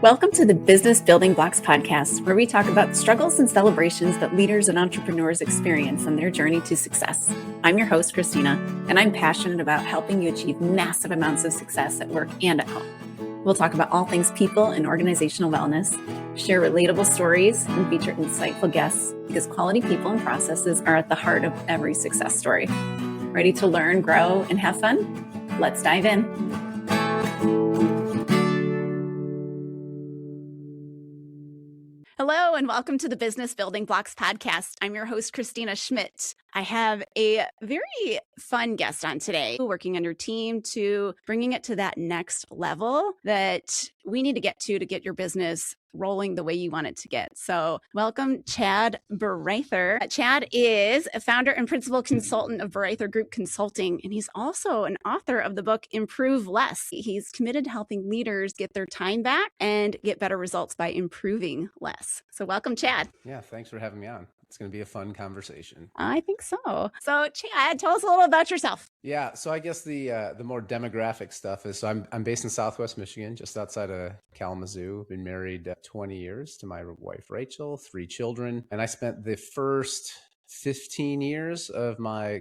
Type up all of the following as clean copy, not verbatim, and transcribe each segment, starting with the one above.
Welcome to the Business Building Blocks podcast, where we talk about struggles and celebrations that leaders and entrepreneurs experience on their journey to success. I'm your host, Kristina, and I'm passionate about helping you achieve massive amounts of success at work and at home. We'll talk about all things people and organizational wellness, share relatable stories, and feature insightful guests because quality people and processes are at the heart of every success story. Ready to learn, grow, and have fun? Let's dive in. Hello, and welcome to the Business Building Blocks podcast. I'm your host, Kristina Schmitt. I have a very fun guest on today, working on your team to bringing it to that next level that we need to get your business rolling the way you want it to get. So welcome, Chad Bareither. Chad is a founder and principal consultant of Bareither Group Consulting, and he's also an author of the book, Improve Less. He's committed to helping leaders get their time back and get better results by improving less. So welcome, Chad. Yeah, thanks for having me on. It's going to be a fun conversation. I think so. So Chad, tell us a little about yourself. Yeah, so I guess the more demographic stuff is, so I'm based in Southwest Michigan, just outside of Kalamazoo. Been married 20 years to my wife, Rachel, 3 children. And I spent the first 15 years of my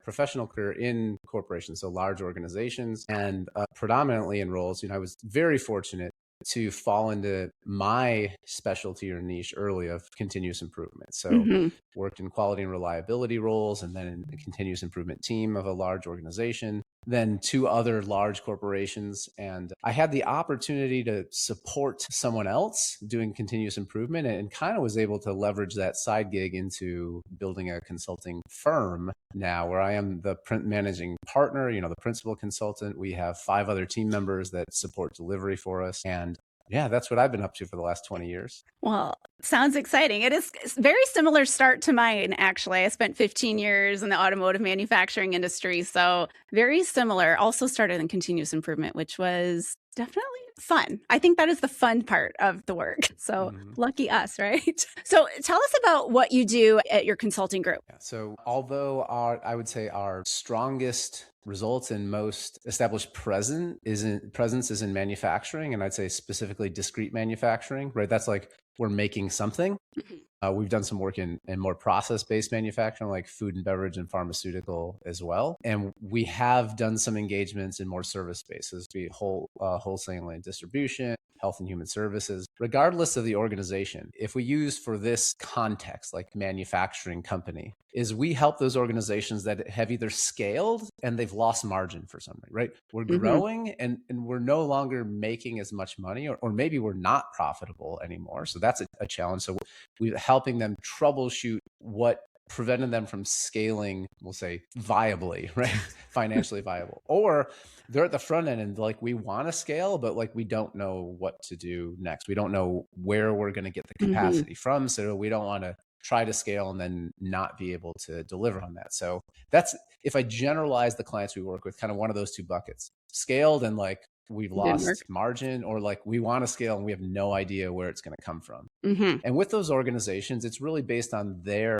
professional career in corporations, so large organizations, and predominantly in roles. I was very fortunate to fall into my specialty or niche early of continuous improvement. So worked in quality and reliability roles, and then in the continuous improvement team of a large organization, then 2 other large corporations. And I had the opportunity to support someone else doing continuous improvement, and kind of was able to leverage that side gig into building a consulting firm now, where I am the managing partner, the principal consultant. We have 5 other team members that support delivery for us. And yeah, that's what I've been up to for the last 20 years. Well, sounds exciting. It's a very similar start to mine, actually. I spent 15 years in the automotive manufacturing industry, so very similar. Also started in continuous improvement, which was definitely fun. I think that is the fun part of the work. So lucky us, right? So tell us about what you do at your consulting group. Yeah, so although I would say our strongest results and most established presence is in manufacturing, and I'd say specifically discrete manufacturing, right? That's like we're making something. We've done some work in more process-based manufacturing, like food and beverage and pharmaceutical as well. And we have done some engagements in more service spaces, be it wholesale and distribution, health and human services. Regardless of the organization, if we use for this context, like manufacturing company, is we help those organizations that have either scaled and they've lost margin for some reason, right? We're growing and we're no longer making as much money, or maybe we're not profitable anymore. So that's a challenge. So we're helping them troubleshoot what prevented them from scaling, we'll say viably, right? Financially viable. Or they're at the front end and like, we want to scale, but like, we don't know what to do next. We don't know where we're going to get the capacity from. So we don't want to try to scale and then not be able to deliver on that. So that's, if I generalize the clients we work with, kind of one of those 2 buckets: scaled and like we've lost margin, or like we want to scale and we have no idea where it's going to come from. And with those organizations, it's really based on their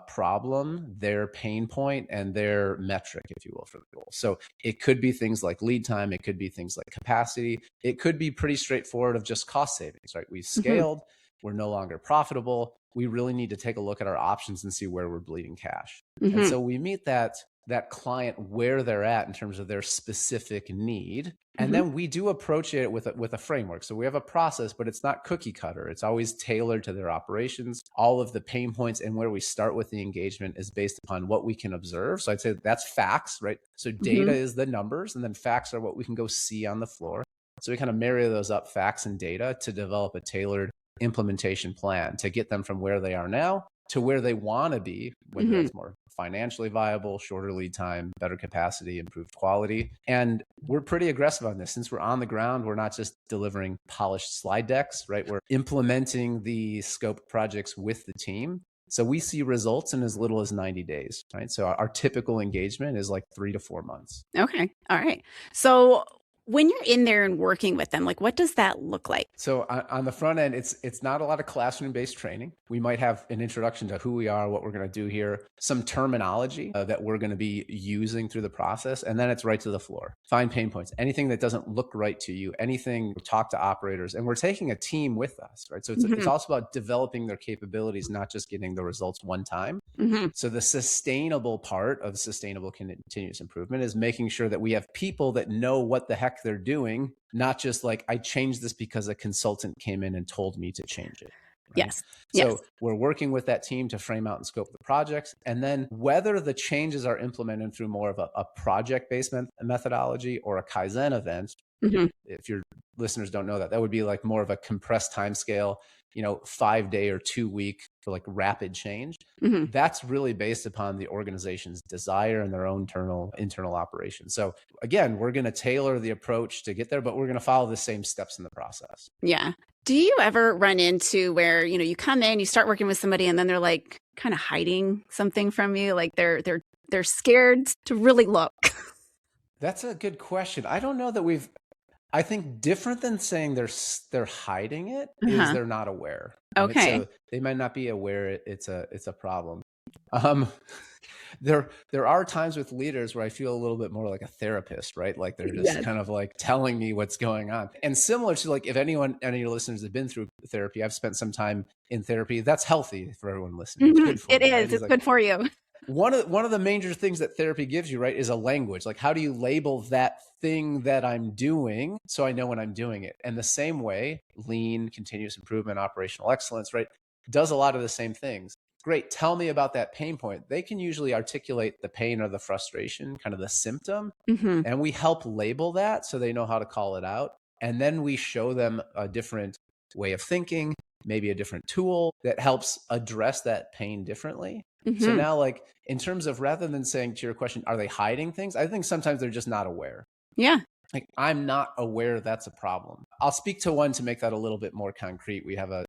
problem, their pain point, and their metric, if you will, for the goal. So it could be things like lead time. It could be things like capacity. It could be pretty straightforward of just cost savings, right? We've scaled. We're no longer profitable. We really need to take a look at our options and see where we're bleeding cash. And so we meet that client where they're at in terms of their specific need. And then we do approach it with a framework. So we have a process, but it's not cookie cutter. It's always tailored to their operations. All of the pain points and where we start with the engagement is based upon what we can observe. So I'd say that's facts, right? So data is the numbers, and then facts are what we can go see on the floor. So we kind of marry those up, facts and data, to develop a tailored implementation plan to get them from where they are now to where they want to be, whether that's more financially viable, shorter lead time, better capacity, improved quality. And we're pretty aggressive on this. Since we're on the ground, we're not just delivering polished slide decks, right? We're implementing the scope projects with the team. So we see results in as little as 90 days, right? So our typical engagement is like 3 to 4 months. Okay. All right. So When you're in there and working with them, like what does that look like? So on the front end, it's not a lot of classroom-based training. We might have an introduction to who we are, what we're going to do here, some terminology that we're going to be using through the process, and then it's right to the floor. Find pain points, anything that doesn't look right to you, anything, talk to operators, and we're taking a team with us, right? So it's also about developing their capabilities, not just getting the results one time. So the sustainable part of sustainable continuous improvement is making sure that we have people that know what the heck they're doing, not just like, I changed this because a consultant came in and told me to change it. Right? Yes. So we're working with that team to frame out and scope the projects. And then whether the changes are implemented through more of a project-based methodology or a Kaizen event, if your listeners don't know that, that would be like more of a compressed time scale, 5-day or 2-week for like rapid change. That's really based upon the organization's desire and their own internal operations. So again, we're going to tailor the approach to get there, but we're going to follow the same steps in the process. Yeah. Do you ever run into where, you come in, you start working with somebody and then they're like kind of hiding something from you? Like they're scared to really look. That's a good question. I don't know that I think different than saying they're hiding it is they're not aware. Right? Okay. So they might not be aware it's a problem. There are times with leaders where I feel a little bit more like a therapist, right? Like they're just kind of like telling me what's going on. And similar to like, if any of your listeners have been through therapy, I've spent some time in therapy. That's healthy for everyone listening. It's good for it you, is. right? It's like, good for you. One of the major things that therapy gives you, right, is a language. Like, how do you label that thing that I'm doing so I know when I'm doing it? And the same way, lean, continuous improvement, operational excellence, right, does a lot of the same things. Great. Tell me about that pain point. They can usually articulate the pain or the frustration, kind of the symptom, and we help label that so they know how to call it out. And then we show them a different way of thinking, maybe a different tool that helps address that pain differently. So now, like, in terms of, rather than saying to your question, are they hiding things? I think sometimes they're just not aware. Yeah. Like, I'm not aware that's a problem. I'll speak to one to make that a little bit more concrete. We have a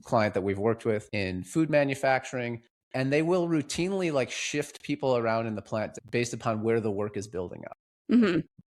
client that we've worked with in food manufacturing, and they will routinely like shift people around in the plant based upon where the work is building up.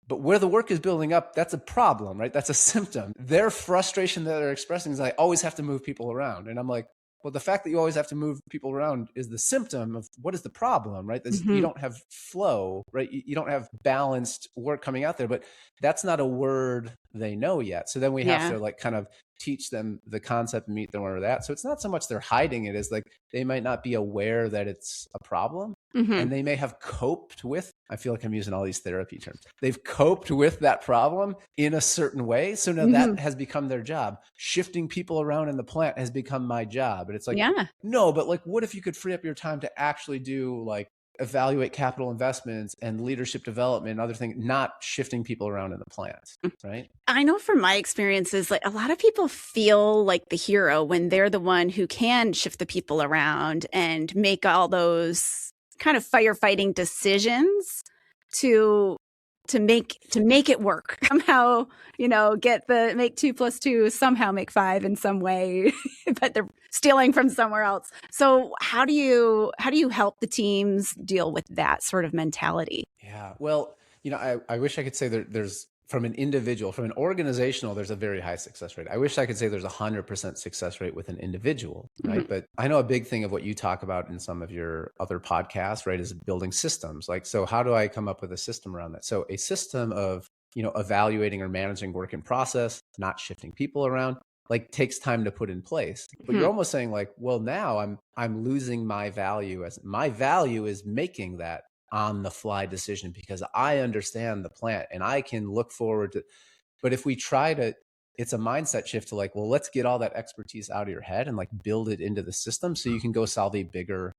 But where the work is building up, that's a problem, right? That's a symptom. Their frustration that they're expressing is, I always have to move people around. And I'm like, well, the fact that you always have to move people around is the symptom of what is the problem, right? You don't have flow, right? You don't have balanced work coming out there, but that's not a word they know yet. So then we have to like kind of teach them the concept and meet them where they're at. So it's not so much they're hiding it as like they might not be aware that it's a problem. And they may have coped with, I feel like I'm using all these therapy terms. They've coped with that problem in a certain way. So now that has become their job. Shifting people around in the plant has become my job. And it's like, no, but like, what if you could free up your time to actually do like evaluate capital investments and leadership development and other things, not shifting people around in the plant, right? I know from my experiences, like a lot of people feel like the hero when they're the one who can shift the people around and make all those kind of firefighting decisions to make it work somehow, make 2 + 2 somehow make 5 in some way, but they're stealing from somewhere else. So how do you help the teams deal with that sort of mentality? Yeah, well, I wish I could say there's from an individual, from an organizational, there's a very high success rate. I wish I could say there's 100% success rate with an individual, right? But I know a big thing of what you talk about in some of your other podcasts, right, is building systems. Like, so how do I come up with a system around that? So a system of, evaluating or managing work in process, not shifting people around, like takes time to put in place. But you're almost saying like, well, now I'm losing my value is making that on the fly decision because I understand the plant and I can look forward to, but if we try to, it's a mindset shift to like, well, let's get all that expertise out of your head and like build it into the system so you can go solve a bigger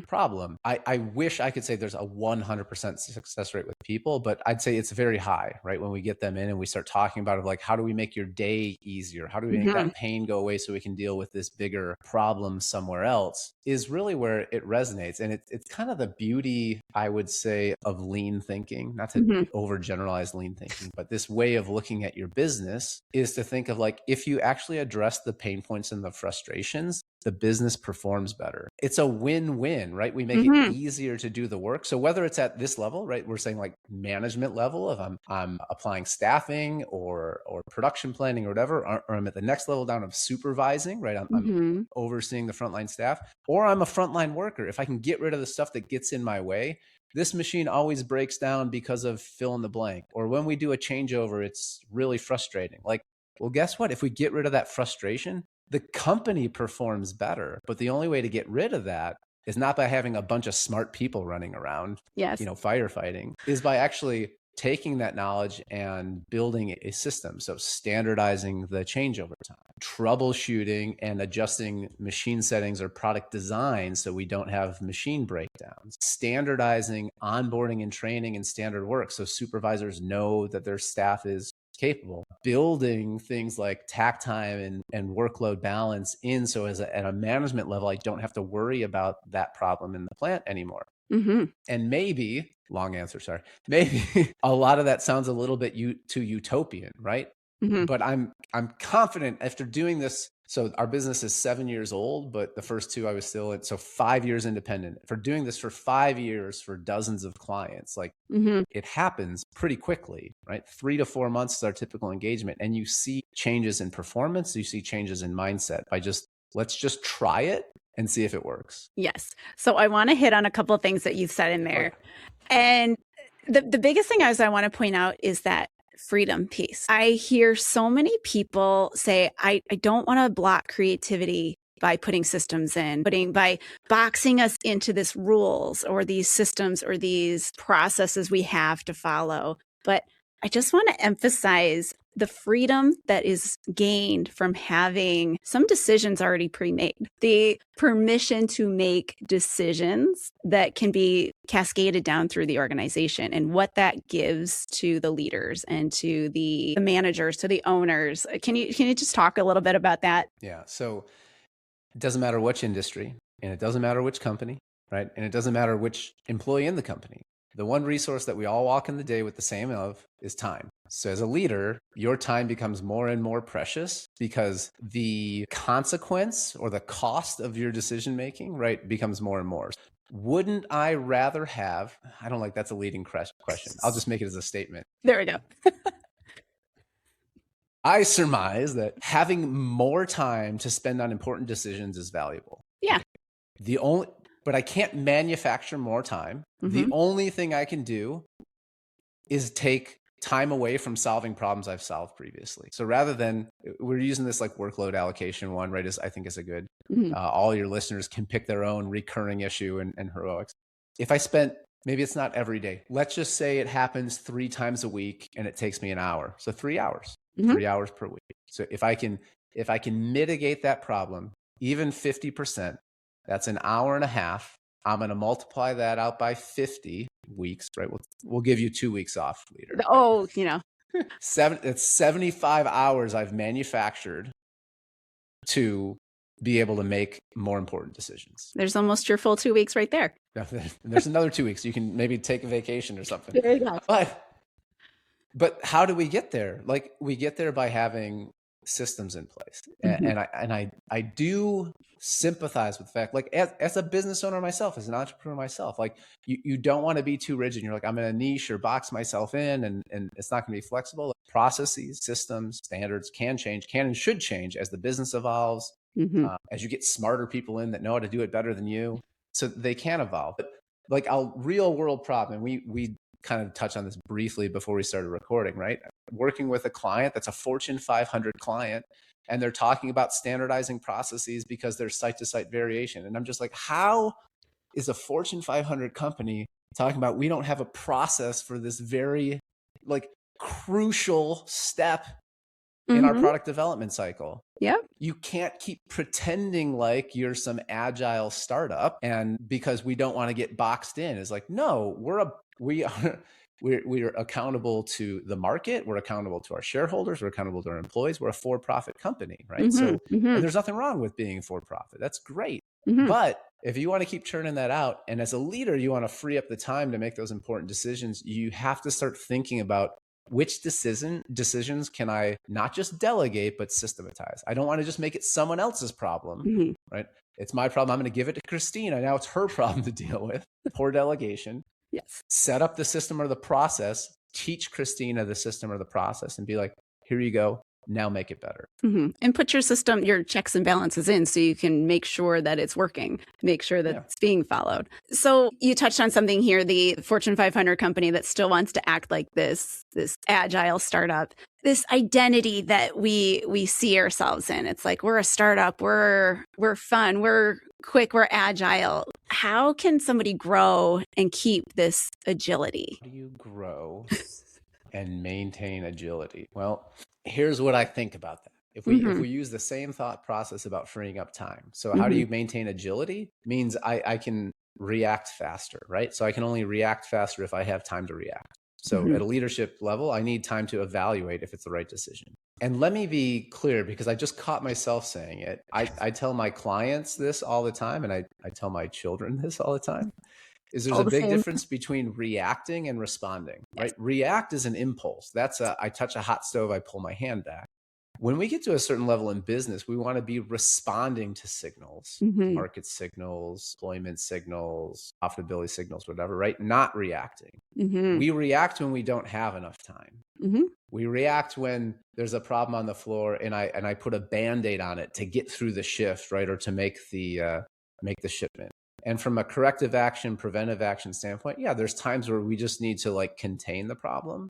problem. I wish I could say there's a 100% success rate with people, but I'd say it's very high, right? When we get them in and we start talking about it, like, how do we make your day easier? How do we make that pain go away so we can deal with this bigger problem somewhere else is really where it resonates. And it's kind of the beauty, I would say, of lean thinking, not to overgeneralize lean thinking, but this way of looking at your business is to think of like, if you actually address the pain points and the frustrations, the business performs better. It's a win-win, right? We make it easier to do the work. So whether it's at this level, right, we're saying like management level of I'm applying staffing or production planning or whatever, or I'm at the next level down of supervising, right? I'm overseeing the frontline staff, or I'm a frontline worker. If I can get rid of the stuff that gets in my way, this machine always breaks down because of fill in the blank. Or when we do a changeover, it's really frustrating. Like, well, guess what? If we get rid of that frustration, the company performs better. But the only way to get rid of that is not by having a bunch of smart people running around, firefighting, is by actually taking that knowledge and building a system. So standardizing the changeover time, troubleshooting and adjusting machine settings or product design so we don't have machine breakdowns, standardizing onboarding and training and standard work so supervisors know that their staff is capable, building things like tack time and workload balance in so at a management level, I don't have to worry about that problem in the plant anymore. And maybe, long answer, sorry, maybe a lot of that sounds a little bit too utopian, right? But I'm confident after doing this. So our business is 7 years old, but the first 2 I was still in. So 5 years independent. For doing this for 5 years for dozens of clients, like it happens pretty quickly, right? 3 to 4 months is our typical engagement. And you see changes in performance. You see changes in mindset by let's just try it and see if it works. Yes. So I want to hit on a couple of things that you said in there. And the biggest thing I want to point out is that freedom piece. I hear so many people say, I don't want to block creativity by putting systems in, by boxing us into this rules or these systems or these processes we have to follow. But I just want to emphasize the freedom that is gained from having some decisions already pre-made, the permission to make decisions that can be cascaded down through the organization, and what that gives to the leaders and to the managers, to the owners. Can you just talk a little bit about that? Yeah. So it doesn't matter which industry, and it doesn't matter which company, right? And it doesn't matter which employee in the company. The one resource that we all walk in the day with the same of is time. So as a leader, your time becomes more and more precious because the consequence or the cost of your decision-making, right, becomes more and more. Wouldn't I rather have, I don't like that's a leading question. I'll just make it as a statement. There we go. I surmise that having more time to spend on important decisions is valuable. Yeah. But I can't manufacture more time. The only thing I can do is take time away from solving problems I've solved previously. So rather than, we're using this like workload allocation one, right? I think is a good, all your listeners can pick their own recurring issue and heroics. If I spent, maybe it's not every day. Let's just say it happens 3 times a week and it takes me an hour. So 3 hours, 3 hours per week. So if I can mitigate that problem, even 50%, that's an hour and a half. I'm going to multiply that out by 50 weeks, right? We'll give you 2 weeks off, leader. Oh, It's 75 hours I've manufactured to be able to make more important decisions. There's almost your full 2 weeks right there. There's another 2 weeks. You can maybe take a vacation or something. There you go. But how do we get there? Like, we get there by having systems in place. And I do sympathize with the fact, like as a business owner myself, as an entrepreneur myself, like you don't want to be too rigid. You're like, I'm in a niche or box myself in and it's not going to be flexible. Processes, systems, standards can change, can and should change as the business evolves, as you get smarter people in that know how to do it better than you. So they can evolve. But like a real world problem, we kind of touched on this briefly before we started recording, right? Working with a client that's a Fortune 500 client, and they're talking about standardizing processes because there's site-to-site variation. And I'm just like, how is a Fortune 500 company talking about we don't have a process for this very like crucial step in our product development cycle? Yeah. You can't keep pretending like you're some agile startup, and because we don't want to get boxed in. It's like, no, we are accountable to the market. We're accountable to our shareholders. We're accountable to our employees. We're a for-profit company, right? So and there's nothing wrong with being for-profit. That's great. But if you want to keep churning that out, and as a leader, you want to free up the time to make those important decisions, you have to start thinking about which decisions can I not just delegate, but systematize? I don't want to just make it someone else's problem, right? It's my problem. I'm going to give it to Kristina. Now it's her problem to deal with. Poor delegation. Yes. Set up the system or the process, teach Kristina the system or the process, and be like, here you go. Now make it better. And put your system, your checks and balances in so you can make sure that it's working, make sure that it's being followed. So you touched on something here, the Fortune 500 company that still wants to act like this agile startup, this identity that we see ourselves in. It's like, we're a startup, we're fun, we're quick, we're agile. How can somebody grow and keep this agility? How do you grow and maintain agility? Well, here's what I think about that. If we use the same thought process about freeing up time. So how do you maintain agility? Means I can react faster, right? So I can only react faster if I have time to react. So at a leadership level, I need time to evaluate if it's the right decision. And let me be clear, because I just caught myself saying it. I tell my clients this all the time, and I tell my children this all the time. Is there's a big difference between reacting and responding, right? React is an impulse. That's I touch a hot stove, I pull my hand back. When we get to a certain level in business, we want to be responding to signals, market signals, employment signals, profitability signals, whatever, right? Not reacting. We react when we don't have enough time. We react when there's a problem on the floor and I put a Band-Aid on it to get through the shift, right? Or to make the shipment. And from a corrective action, preventive action standpoint, there's times where we just need to like contain the problem.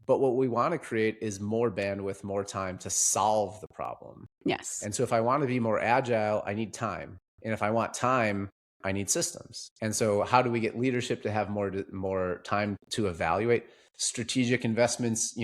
But what we want to create is more bandwidth, more time to solve the problem. Yes. And so if I want to be more agile, I need time. And if I want time, I need systems. And so how do we get leadership to have more time to evaluate strategic investments,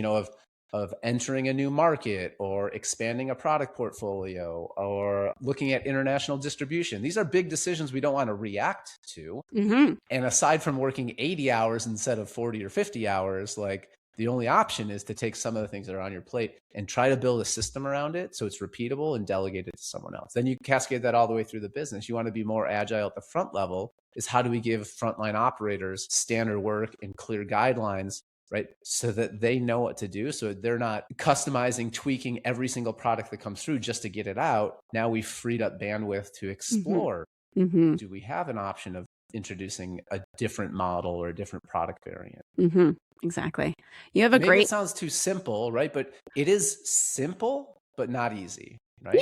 of entering a new market or expanding a product portfolio or looking at international distribution? These are big decisions we don't want to react to. And aside from working 80 hours instead of 40 or 50 hours, like the only option is to take some of the things that are on your plate and try to build a system around it so it's repeatable and delegate it to someone else. Then you cascade that all the way through the business. You want to be more agile at the front level, is how do we give frontline operators standard work and clear guidelines, right? So that they know what to do. So they're not customizing, tweaking every single product that comes through just to get it out. Now we've freed up bandwidth to explore. Do we have an option of introducing a different model or a different product variant? Exactly. You have a Maybe great... It sounds too simple, right? But it is simple, but not easy, right?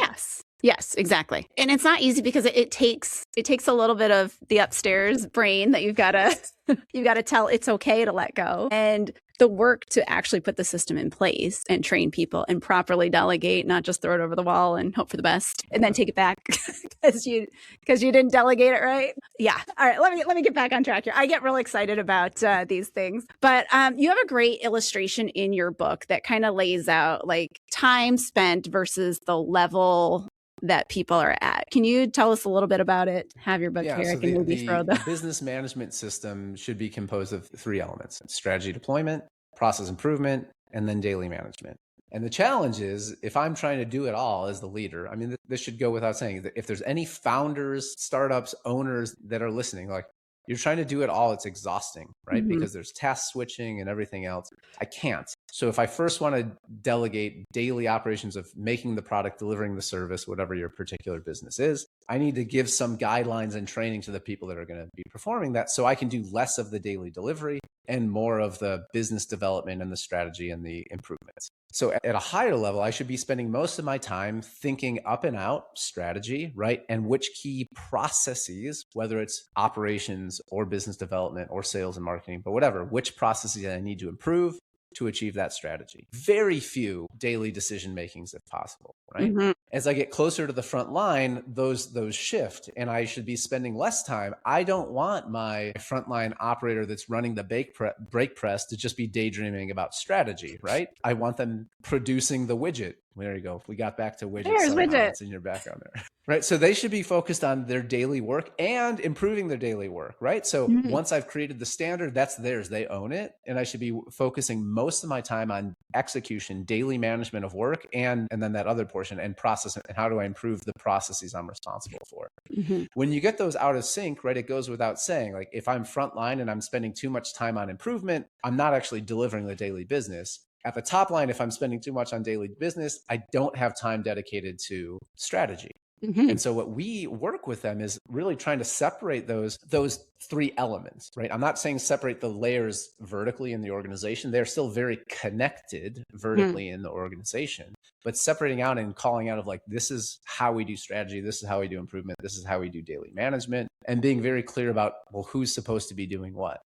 Yes, exactly. And it's not easy because it takes a little bit of the upstairs brain that you've got to tell it's okay to let go, and the work to actually put the system in place and train people and properly delegate, not just throw it over the wall and hope for the best and then take it back because you didn't delegate it right. Yeah. All right. Let me get back on track here. I get really excited about these things, but you have a great illustration in your book that kind of lays out like time spent versus the level that people are at. Can you tell us a little bit about it? Have your book here. So I can maybe throw the business management system should be composed of 3 elements: strategy deployment, process improvement, and then daily management. And the challenge is, if I'm trying to do it all as the leader, I mean, this should go without saying that if there's any founders, startups, owners that are listening, like, you're trying to do it all, it's exhausting, right? Because there's task switching and everything else. I can't. So if I first want to delegate daily operations of making the product, delivering the service, whatever your particular business is, I need to give some guidelines and training to the people that are going to be performing that, so I can do less of the daily delivery and more of the business development and the strategy and the improvements. So at a higher level, I should be spending most of my time thinking up and out strategy, right? And which key processes, whether it's operations or business development or sales and marketing, but whatever, which processes I need to improve to achieve that strategy. Very few daily decision makings if possible, right? As I get closer to the front line, those shift, and I should be spending less time. I don't want my frontline operator that's running the brake press to just be daydreaming about strategy, right? I want them producing the widget There you go. We got back to widgets There's somehow. widget. It's in your background there. Right. So they should be focused on their daily work and improving their daily work. Right. So once I've created the standard, that's theirs. They own it. And I should be focusing most of my time on execution, daily management of work, and then that other portion and process. And how do I improve the processes I'm responsible for? When you get those out of sync, right, it goes without saying, like if I'm frontline and I'm spending too much time on improvement, I'm not actually delivering the daily business. At the top line, if I'm spending too much on daily business, I don't have time dedicated to strategy. And so what we work with them is really trying to separate those three elements, right? I'm not saying separate the layers vertically in the organization. They're still very connected vertically in the organization, but separating out and calling out of like, this is how we do strategy. This is how we do improvement. This is how we do daily management, and being very clear about, well, who's supposed to be doing what.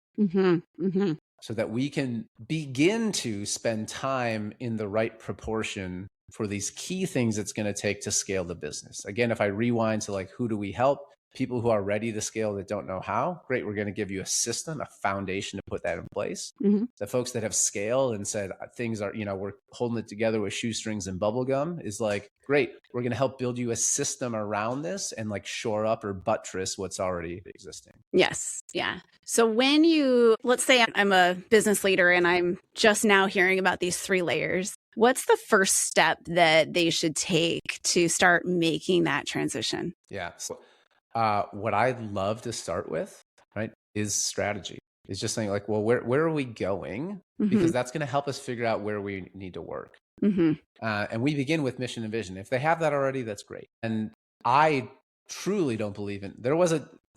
So that we can begin to spend time in the right proportion for these key things it's going to take to scale the business. Again, if I rewind to like, who do we help? People who are ready to scale that don't know how. Great. We're going to give you a system, a foundation to put that in place. The folks that have scaled and said things are, we're holding it together with shoestrings and bubble gum is like, great. We're going to help build you a system around this and like shore up or buttress what's already existing. Yes. Yeah. So let's say I'm a business leader and I'm just now hearing about these 3 layers. What's the first step that they should take to start making that transition? Yeah. So what I'd love to start with, right, is strategy. It's just saying like, well, where are we going? Because that's going to help us figure out where we need to work. And we begin with mission and vision. If they have that already, that's great. And I truly don't believe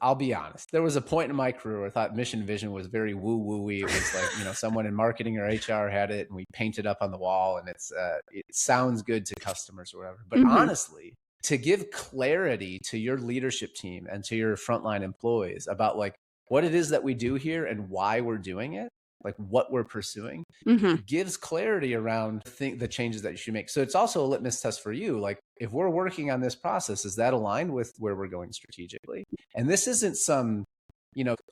I'll be honest. There was a point in my career where I thought mission and vision was very woo-woo-y. It was like, someone in marketing or HR had it and we painted up on the wall and it sounds good to customers or whatever. But honestly, to give clarity to your leadership team and to your frontline employees about like what it is that we do here and why we're doing it, like what we're pursuing, gives clarity around the changes that you should make. So it's also a litmus test for you. Like if we're working on this process, is that aligned with where we're going strategically? And this isn't some,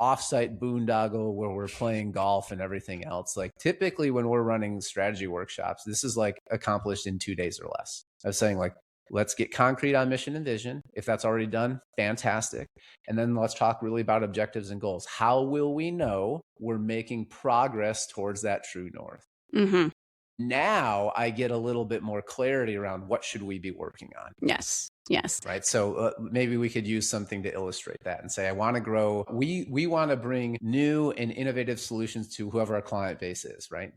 offsite boondoggle where we're playing golf and everything else. Like typically when we're running strategy workshops, this is like accomplished in 2 days or less. I was saying like, let's get concrete on mission and vision. If that's already done, fantastic. And then let's talk really about objectives and goals. How will we know we're making progress towards that true north? Now I get a little bit more clarity around what should we be working on. Yes. Right. So maybe we could use something to illustrate that and say, I want to grow. We want to bring new and innovative solutions to whoever our client base is. Right.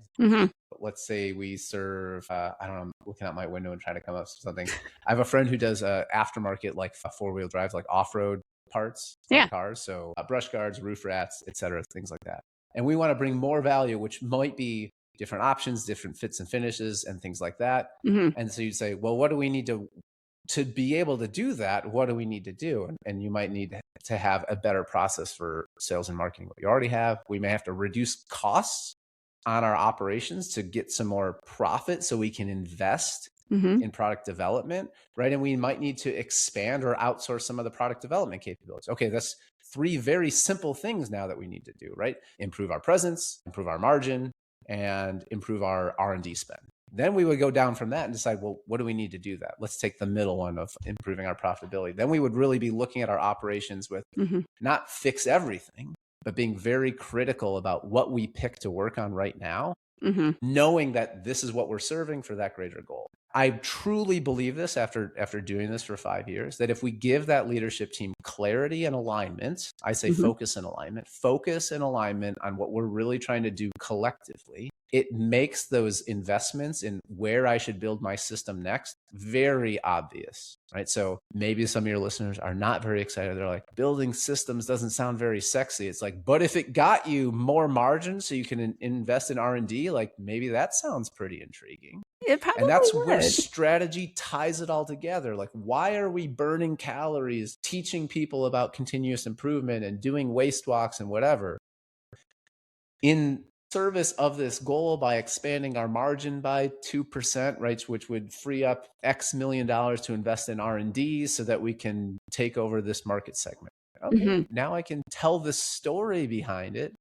Let's say we serve, I don't know, I'm looking out my window and trying to come up with something. I have a friend who does aftermarket, like 4-wheel drive, like off-road parts for cars. So brush guards, roof rats, et cetera, things like that. And we want to bring more value, which might be different options, different fits and finishes and things like that. And so you'd say, well, what do we need to be able to do that? What do we need to do? And you might need to have a better process for sales and marketing. What you already have, we may have to reduce costs on our operations to get some more profit so we can invest in product development, right? And we might need to expand or outsource some of the product development capabilities. Okay, that's 3 very simple things now that we need to do, right? Improve our presence, improve our margin, and improve our R&D spend. Then we would go down from that and decide, well, what do we need to do that? Let's take the middle one of improving our profitability. Then we would really be looking at our operations with not fix everything, but being very critical about what we pick to work on right now, knowing that this is what we're serving for that greater goal. I truly believe this after doing this for 5 years, that if we give that leadership team clarity and alignment, I say focus and alignment on what we're really trying to do collectively, it makes those investments in where I should build my system next very obvious, right? So maybe some of your listeners are not very excited. They're like, building systems doesn't sound very sexy. It's like, but if it got you more margin so you can invest in R&D, like maybe that sounds pretty intriguing. It probably And that's would. where strategy ties it all together. Like, why are we burning calories, teaching people about continuous improvement and doing waste walks and whatever in service of this goal by expanding our margin by 2%, right? Which would free up X million dollars to invest in R&D so that we can take over this market segment. Okay, now I can tell the story behind it,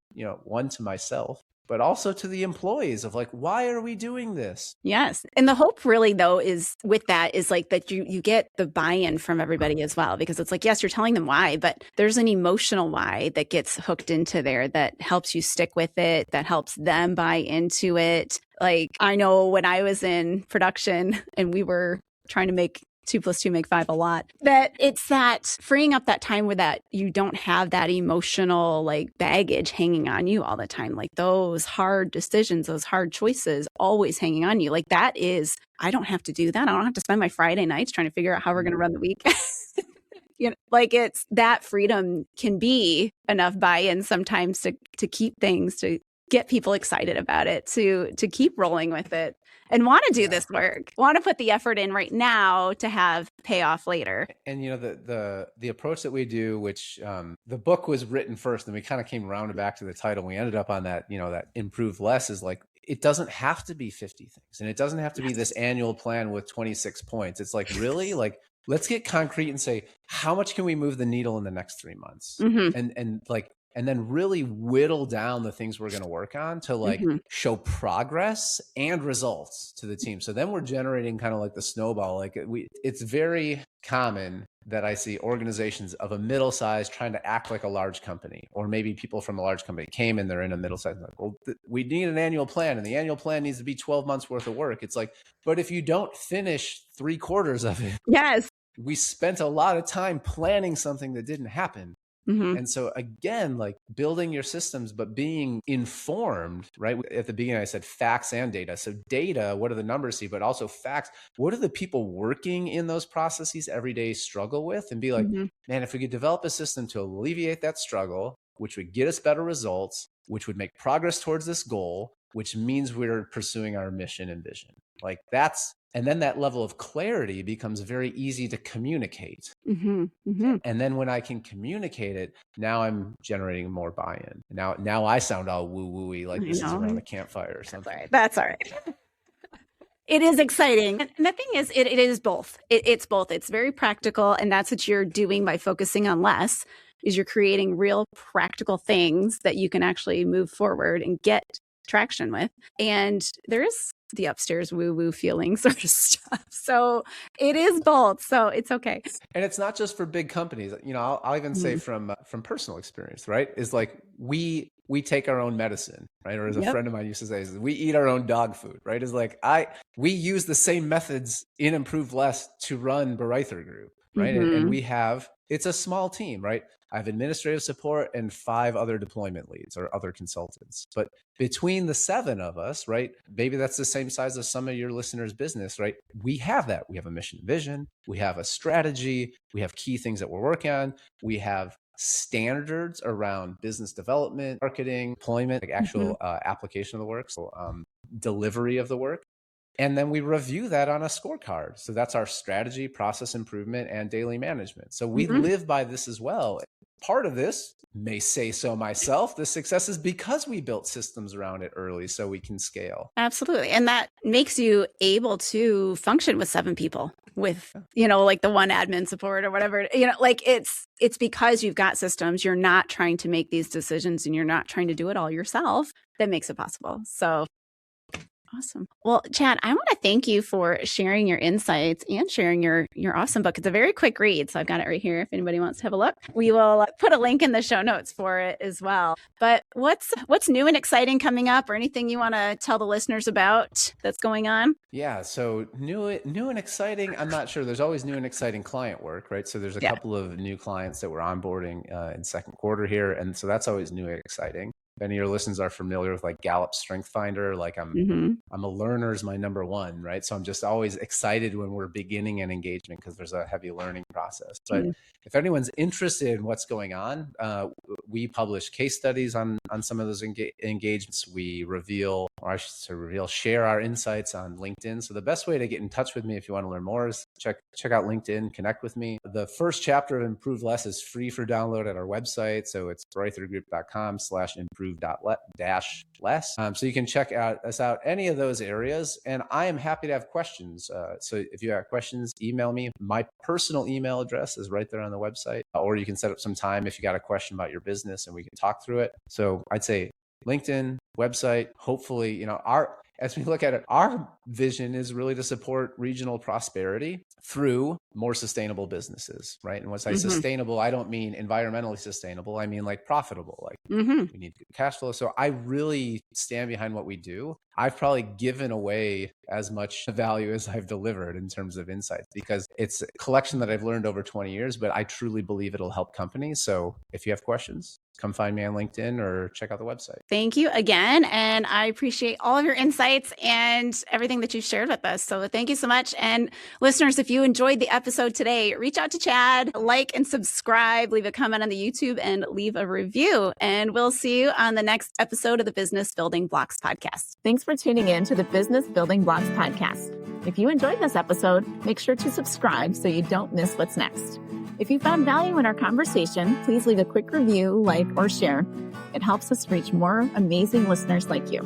one to myself, but also to the employees of like, why are we doing this? Yes. And the hope really though is with that is like that you get the buy-in from everybody as well, because it's like, yes, you're telling them why, but there's an emotional why that gets hooked into there that helps you stick with it, that helps them buy into it. Like I know when I was in production and we were trying to make 2 + 2 make 5 a lot, that it's that freeing up that time where that you don't have that emotional like baggage hanging on you all the time. Like those hard decisions, those hard choices always hanging on you. Like that is, I don't have to do that. I don't have to spend my Friday nights trying to figure out how we're going to run the week. Like it's that freedom can be enough buy-in sometimes to keep things, to get people excited about it, to keep rolling with it and want to do this work, want to put the effort in right now to have payoff later. And the approach that we do, which the book was written first, and we kind of came around and back to the title. We ended up on that, that improve less is like, it doesn't have to be 50 things, and it doesn't have to be this annual plan with 26 points. It's like, really, like, let's get concrete and say, how much can we move the needle in the next 3 months? And then really whittle down the things we're going to work on to like show progress and results to the team. So then we're generating kind of like the snowball. Like it's very common that I see organizations of a middle size trying to act like a large company, or maybe people from a large company came and they're in a middle size. Like, well, we need an annual plan, and the annual plan needs to be 12 months worth of work. It's like, but if you don't finish 3/4 of it, yes, we spent a lot of time planning something that didn't happen. And so again, like building your systems, but being informed, right? At the beginning, I said facts and data. So data, what do the numbers see, but also facts. What do the people working in those processes every day struggle with? And be like, man, if we could develop a system to alleviate that struggle, which would get us better results, which would make progress towards this goal, which means we're pursuing our mission and vision. Like and then that level of clarity becomes very easy to communicate. And then when I can communicate it, now I'm generating more buy-in. Now I sound all woo-woo-y, like this is around a campfire or something. That's all right. It is exciting. And the thing is, it is both. It's both. It's very practical. And that's what you're doing by focusing on less, is you're creating real practical things that you can actually move forward and get traction with. And there is the upstairs woo-woo feeling sort of stuff. So it is both. So it's okay. And it's not just for big companies. I'll even say from personal experience, right? Is like we take our own medicine, right? Or as a friend of mine used to say, we eat our own dog food, right? Is like we use the same methods in Improve Less to run Bareither Group, right? And we have, it's a small team, right? I have administrative support and 5 other deployment leads or other consultants. But between the 7 of us, right, maybe that's the same size as some of your listeners' business, right? We have that. We have a mission vision. We have a strategy. We have key things that we're working on. We have standards around business development, marketing, deployment, like actual application of the work, so delivery of the work. And then we review that on a scorecard. So that's our strategy, process improvement, and daily management. So we live by this as well. Part of this, may say so myself, the success is because we built systems around it early so we can scale. Absolutely. And that makes you able to function with 7 people with, like the 1 admin support or whatever, like it's because you've got systems. You're not trying to make these decisions and you're not trying to do it all yourself. That makes it possible. So awesome. Well, Chad, I want to thank you for sharing your insights and sharing your awesome book. It's a very quick read, so I've got it right here if anybody wants to have a look. We will put a link in the show notes for it as well. But what's new and exciting coming up, or anything you want to tell the listeners about that's going on? Yeah, so new and exciting, I'm not sure. There's always new and exciting client work, right? So there's a couple of new clients that we're onboarding in second quarter here, and so that's always new and exciting. If any of your listeners are familiar with like Gallup Strength Finder, like I'm a learner is my number 1, right? So I'm just always excited when we're beginning an engagement because there's a heavy learning process. But if anyone's interested in what's going on, we publish case studies on some of those engagements. We share our insights on LinkedIn. So the best way to get in touch with me if you want to learn more is check out LinkedIn, connect with me. The first chapter of Improve Less is free for download at our website. So it's bareithergroup.com/improve-less. So you can check us out any of those areas. And I am happy to have questions. So if you have questions, email me. My personal email address is right there on the website, or you can set up some time if you got a question about your business and we can talk through it. So I'd say LinkedIn, website, hopefully, as we look at it, our vision is really to support regional prosperity through more sustainable businesses, right? And when I say sustainable, I don't mean environmentally sustainable. I mean like profitable, like we need good cash flow. So I really stand behind what we do. I've probably given away as much value as I've delivered in terms of insights because it's a collection that I've learned over 20 years, but I truly believe it'll help companies. So if you have questions, come find me on LinkedIn or check out the website. Thank you again. And I appreciate all of your insights and everything that you've shared with us. So thank you so much. And listeners, if you enjoyed the episode today, reach out to Chad, like and subscribe, leave a comment on the YouTube and leave a review. And we'll see you on the next episode of the Business Building Blocks podcast. Thanks for tuning in to the Business Building Blocks podcast. If you enjoyed this episode, make sure to subscribe so you don't miss what's next. If you found value in our conversation, please leave a quick review, like, or share. It helps us reach more amazing listeners like you.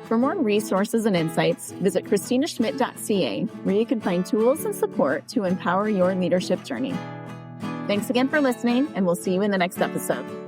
For more resources and insights, visit KristinaSchmitt.ca, where you can find tools and support to empower your leadership journey. Thanks again for listening, and we'll see you in the next episode.